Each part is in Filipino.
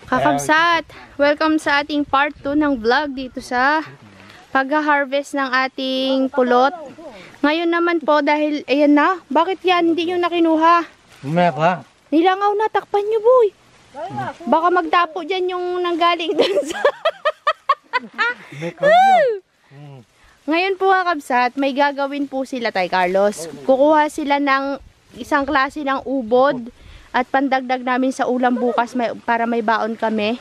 Kakabsat, welcome sa ating part 2 ng vlog dito sa pag-harvest ng ating pulot. Ngayon naman po dahil, ayan na, bakit yan? Hindi nyo na kinuha. Umaya pa. Nilangaw na, takpan nyo boy. Baka magdapo dyan yung nanggaling dun sa... Ngayon po kakabsat, may gagawin po sila Tay Carlos. Kukuha sila ng isang klase ng ubod. At pandagdag namin sa ulam bukas para may baon kami.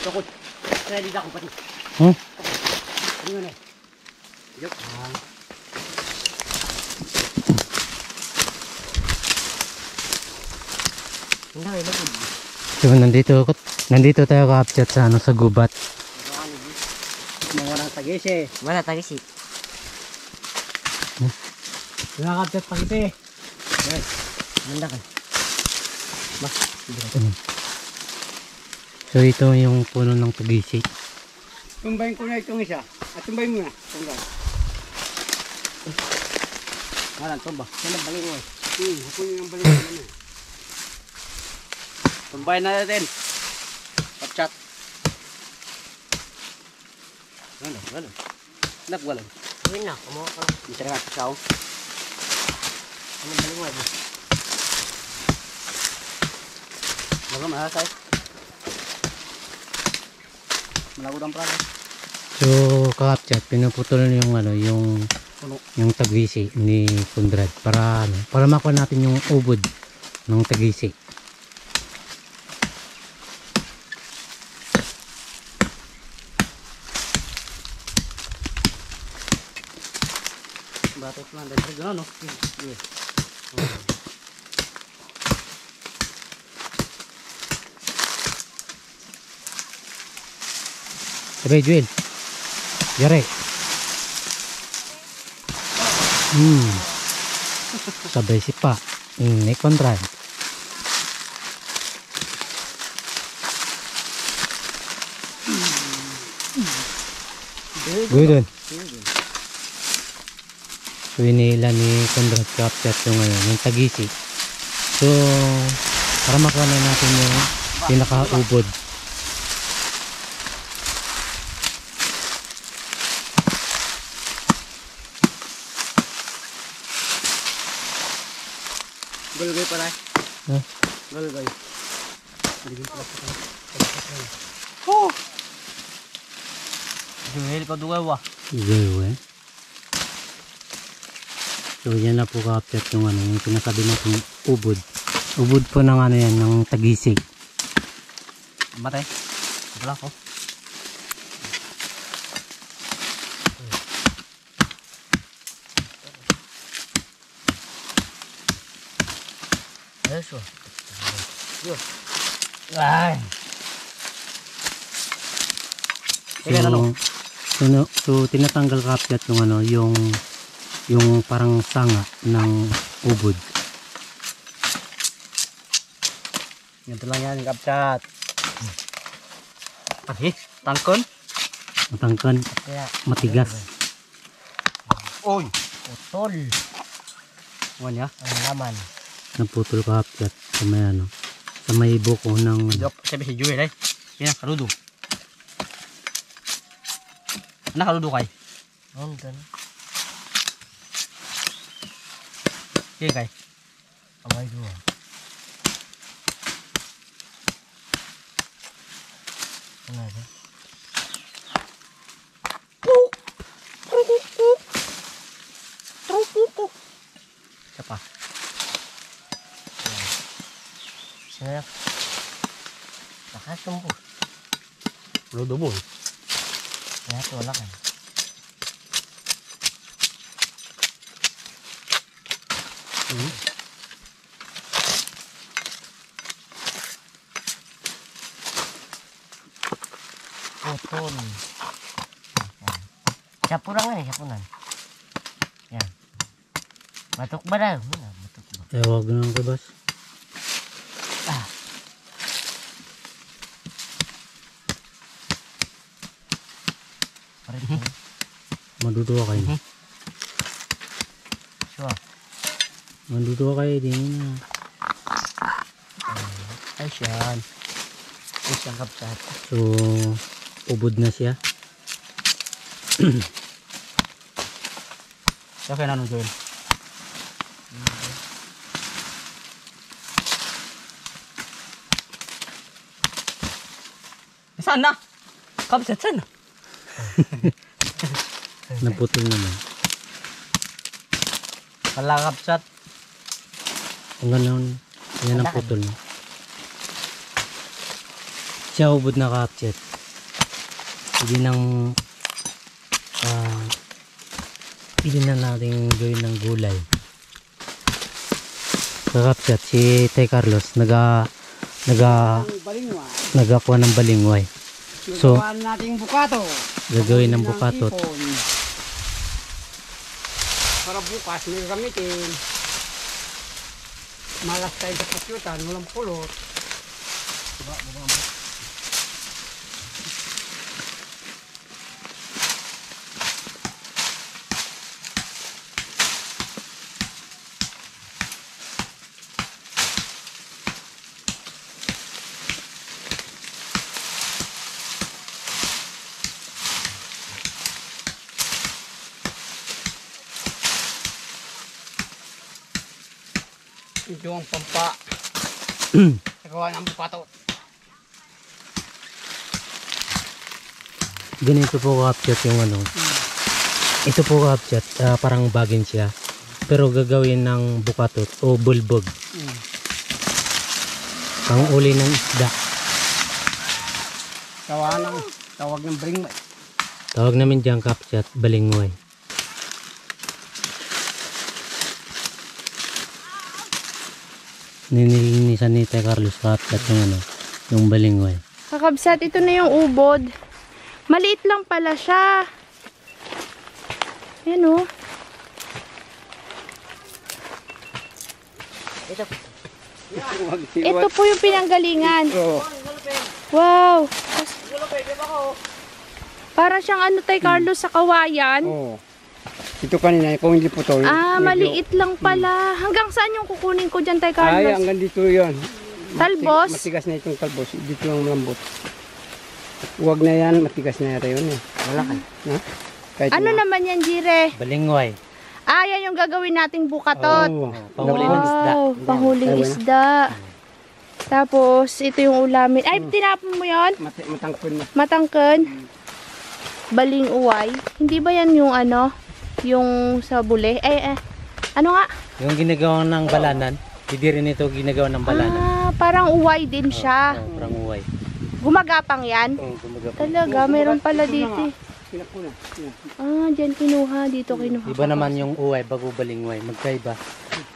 Takot. Kaya di ako pati. Ano na? Yuk. So, nandito tayo ka-upchat sa sa gubat. Mga tagisi. Wala tagisi. Nakakapchat pagiti. Yes. Manda kan. So ito yung puno ng tagisi. Tumbayin ko na itong isa. At tumbayin mo na. Tumbay. Ngalan, tumba. Yan ang balik mo eh. Hapunin yung balik mo na. Tumbayin na natin. Kapchat. Ngalan. Nagwalan. Uy na, kumuha ka. Bisa na nga ikaw. Ano balik mo eh? Magam na tayo. Malagod ang prado. So ka-upchat, pinuputol yung yung tagisi ni Conrad para makuha natin yung ubod ng tagisi. Batot lang dahil gano'n no? Yes. Sabay Joel. Yare. Sabay si Pa. Ni Conrad. Good. So inila ni Conrad capture yung tagisi. So para makuha na natin yung pinaka-ubod. Gulgoy pala. Huh? Gulgoy. Oh! Juhel ko duwa wa. Gawin. So yan na po ka-update yung yung pinasabi natin ubod. Ubod po ng yan, ng tagisi. Matay. Wala ko. Eso. Dios. Ay. So tinatanggal ka-update yung yung parang sanga ng ubod. Ganito lang yan, kapchat. Ay, tangkon. Matangkan, matigas. Oy! Putol. Ano niya? Ang laman. Naputol ka-update sa may sa may buko ng Sabi si Juhel ay. Yan, kaludo. Ano kaludo kay? Nandun. Sige kay. Abay doon. Ano ito? Isa pa. Sinap. Nakasumbo. Ludo mo. Kaya ito wala kayo. Putol. Sapunan nga eh, sapunan. Yan. Matok ba daw? Matok ba? Huwag na lang kabas. Parit mo. Maduduwa kayo. Sure. Maduduwa kayo din na. Ay siyan. Isang kapsat. So, ubod na siya. Sa kaya nano Joel? Saan na? Kapsat saan na? Naputol naman. Kala kapsat. Ang gano'n, yan ang putol na. Siya ubod na kapchat. Hindi nang pili na natin gawin ng gulay. Kakapchat, si Tay Carlos Balingwa. nagakuha ng balingway. So, Gawaan nating bukato. gagawin ng bukatot. Para bukas may gamitin. Malas tayo sa pasyutan, walang pulot. Ito ang pampa. Nagawa ng bukatot. Ganito po kapchat yung ano. Ito po kapchat, parang bagin siya. Pero gagawin ng bukatot o bulbog. Pang uli ng isda. Tawag ng balingway. Tawag namin dyan kapchat, balingway. Ninilinisan ni Tay Carlos kapchat yung ano, yung balingway. Kakabsat, ito na yung ubod. Maliit lang pala siya. Ayan o. Ito po yung pinanggalingan. Wow. Para siyang ano Tay Carlos sa kawayan. Oo. Ito kanina, kung hindi putol. Maliit lang pala. Hanggang saan yung kukunin ko dyan Tay Ay, Carlos? hanggang dito yun. Talbos? Matigas na itong talbos. Dito yung malambot. Huwag na yan, matigas na yata yun eh. Wala ka. Kahit Ano naman yan, Jire? Balingway. Yan yung gagawin nating bukatot. Oo. Panghuli ng isda. Wow, panghuling isda. Tapos, ito yung ulamin. Ay, tinapon mo yon? Matangkon na. Matangken. Baling uway. Hindi ba yan yung ano? Yung sa bule? Ano nga? Yung ginagawa ng balanan, hindi rin ito ginagawa ng balanan. Parang uway din siya. Parang uway. Gumagapang yan? Talaga, meron pala dito. Pinakuna. Dyan kinuha. Dito kinuha. Iba naman yung uway bago balingway. Magkaiba.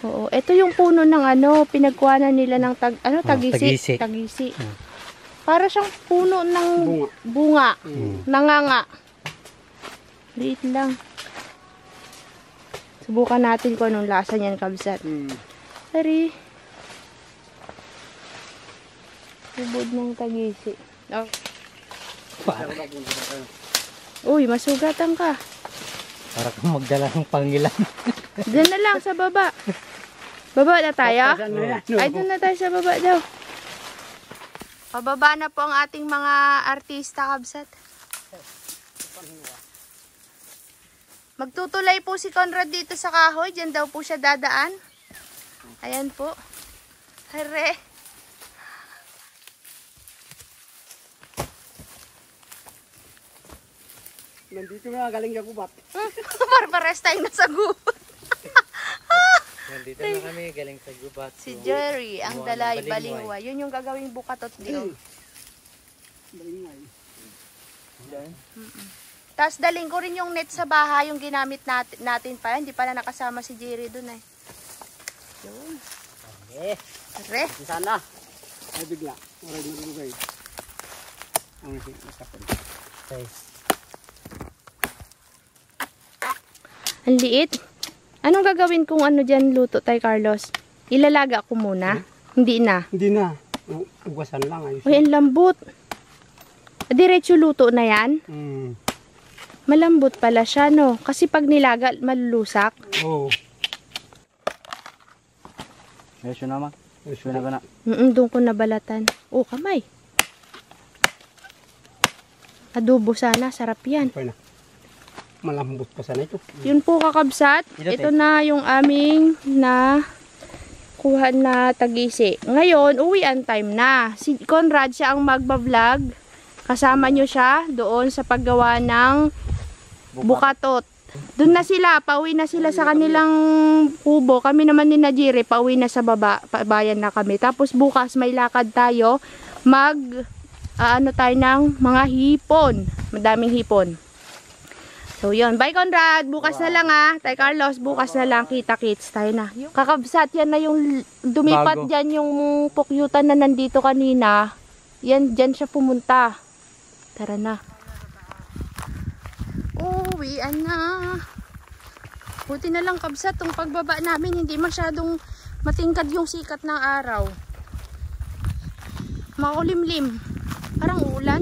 Oo. Ito yung puno ng ano, pinagkuhanan nila ng tagisi. tagisi. Tagisi. Para siyang puno ng bunga. Nanganga. Liit lang. Subukan natin kung anong lasa niyan, kabsat. Sorry. Ubod ng tagisi. Oh. Uy, masugatan ka. Para kang magdala ng pangilan. Diyan na lang sa baba. Baba na tayo? Ay, doon na tayo sa baba daw. Pababa na po ang ating mga artista, kabsat. Magtutulay po si Conrad dito sa kahoy. Diyan daw po siya dadaan. Ayan po. Hare. Nandito na galing yung gubat. Parpares tayo nasa gubat. Nandito na kami, galing sa gubat. Si Jerry, ang dalay balingwa. Yun yung gagawing bukatot diyo. Balingway. Tapos daling ko rin yung net sa bahay, yung ginamit natin pa. Hindi pala nakasama si Jerry dun eh. Yun. Re. Sana. Ay bigla. Maray mo dito kayo. Ang nasapon. Ang liit. Anong gagawin kung ano dyan luto, Tay Carlos? Ilalaga ko muna? Hindi na. Hindi na. Ugasan lang. Ayos. Uy, ang lambot. Diretso luto na yan? Mm. Malambot pala siya, no? Kasi pag nilaga, malulusak. Oo. Ayos yun naman. Ayos yun na. Doon ko nabalatan. Oh, kamay. Adobo sana, sarap yan. Okay na. Malambot pa sana ito. Yun po kakabsat. Ito na yung aming kuha na tagisi. Ngayon, uwian time na. Si Conrad siya ang magbablog. Kasama nyo siya doon sa paggawa ng bukatot. Doon na sila, pauwi na sila sa kanilang kubo. Kami naman ni Najire, pauwi na sa baba. Bayan na kami. Tapos bukas may lakad tayo. Ano tayo ng mga hipon. Madaming hipon. So yun, bye Conrad, bukas na lang Tay Carlos, bukas na lang, kita-kits tayo na. Kakabsat, yan na yung dumipat dyan yung pukyutan na nandito kanina. Yan, dyan siya pumunta. Tara na. Uwian na. Buti na lang kabsat, tong pagbaba namin, hindi masyadong matingkad yung sikat ng araw. Makulimlim. Parang ulan.